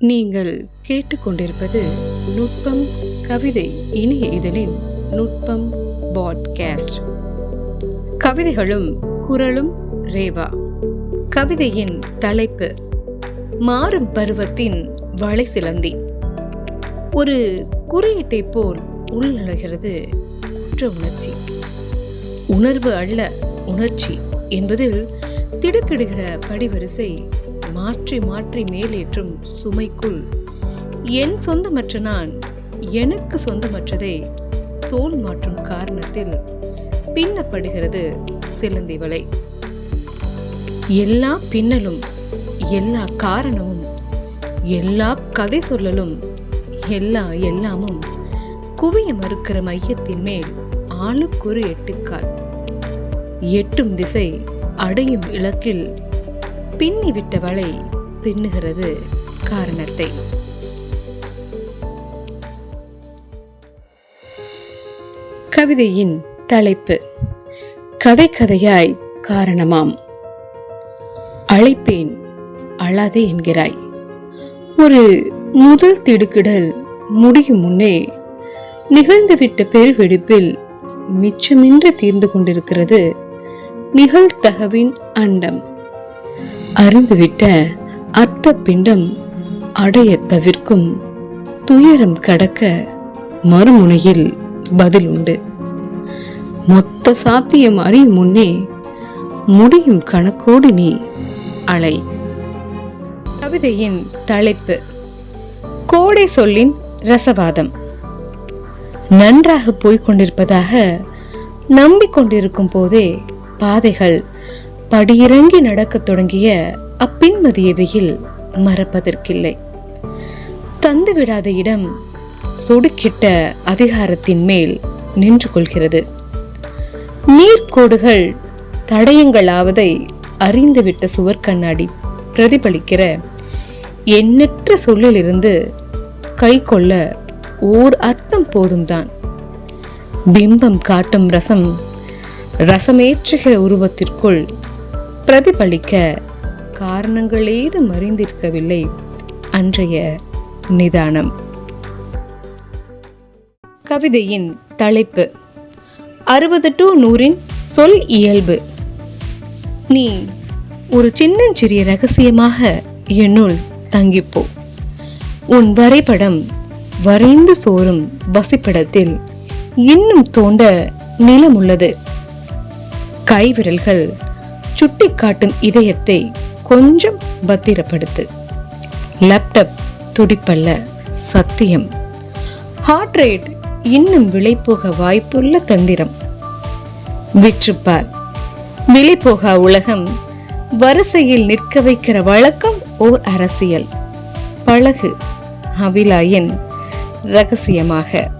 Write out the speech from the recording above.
நீங்கள் கேட்டுக்கொண்டிருப்பது நுட்பம் கவிதை இணைய இதழின் நுட்பம் பாட்காஸ்ட். கவிதைகளும் குரலும் ரேவா. கவிதையின் தலைப்பு மாறும் பருவத்தின் வளை சிலந்தி. ஒரு குறியீட்டை போல் உள்நுழைகிறது குற்ற உணர்ச்சி. உணர்வு அல்ல உணர்ச்சி என்பதில் திடுக்கிடுகிற படிவரிசை மாற்றி மாற்றி மேலேற்றும் சுமைக்குள் என் சொந்தமற்ற நான் எனக்கு சொந்தமற்றதை தோல் மாற்றும் காரணத்தில் பின்னப்படுகிறது சிலந்தி வலை. எல்லா பின்னலும், எல்லா காரணமும், எல்லா கதை சொல்லலும், எல்லாமும் குவிய மறுக்கிற மையத்தின் மேல் ஆளுக்கொரு எட்டுக்கால். எட்டும் திசை அடையும் இலக்கில் பின்னிவிட்ட வலை பின்னுகிறது காரணத்தை. கவிதையின் தலைப்பு கதை கதையாய் காரணமாம். அழைப்பேன் அழாதே என்கிறாய். ஒரு முதல் திடுக்கிடல் முடியும் முன்னே நிகழ்ந்துவிட்ட பெருவெடிப்பில் மிச்சமின்றி தீர்ந்து கொண்டிருக்கிறது நிகழ்தகவின் அண்டம். அறிந்துவிட்ட அர்த்த பிண்டம் அடைய தவிர்க்கும் துயரம் கடக்க மறுமுனையில் பதில் உண்டு. மொத்த சாத்தியம் அறியும் முன்னே முடியும் கணக்கோடு நீ அலை. கவிதையின் தலைப்பு கோடை சொல்லின் ரசவாதம். நன்றாக போய்கொண்டிருப்பதாக நம்பிக்கொண்டிருக்கும் போதே பாதைகள் படியிறங்கி நடக்கத் தொடங்கிய அப்பின்மதிய வெயில் மறப்பதற்கில்லை. தந்துவிடாத இடம் சொடுக்கிட்ட அதிகாரத்தின் மேல் நின்று கொள்கிறது. நீர்க்கோடுகள் தடயங்களாவதை அறிந்துவிட்ட சுவர் கண்ணாடி பிரதிபலிக்கிற எண்ணற்ற சொல்லிலிருந்து கை கொள்ள ஓர் அர்த்தம் போதும்தான். பிம்பம் காட்டும் ரசமேற்றுகிற உருவத்திற்குள் பிரதிபலிக்க காரணங்கள் ஏதும் அறிந்திருக்கவில்லை அன்றைய நிதானம். கவிதையின் தலைப்பு 60 to 100 சொல் இயல்பு. நீ ஒரு சின்னஞ்சிறிய ரகசியமாக என்னுள் தங்கிப்போ. உன் வரைபடம் வரைந்து சோறும் வசிப்பிடத்தில் இன்னும் தோண்ட நிலம் உள்ளது. கைவிரல்கள் சுட்டி காட்டும் இதயத்தை கொஞ்சம் பத்திரப்படுத்து. லேப்டாப் துடிப்பல்ல சத்தியம். ஹார்ட் ரேட் இன்னும் விலை போக வாய்ப்புள்ள தந்திரம். விற்றுப்பார். விலை போக உலகம் வரிசையில் நிற்க வைக்கிற வழக்கம் ஓர் அரசியல். பழகு அவிலாயன் ரகசியமாக.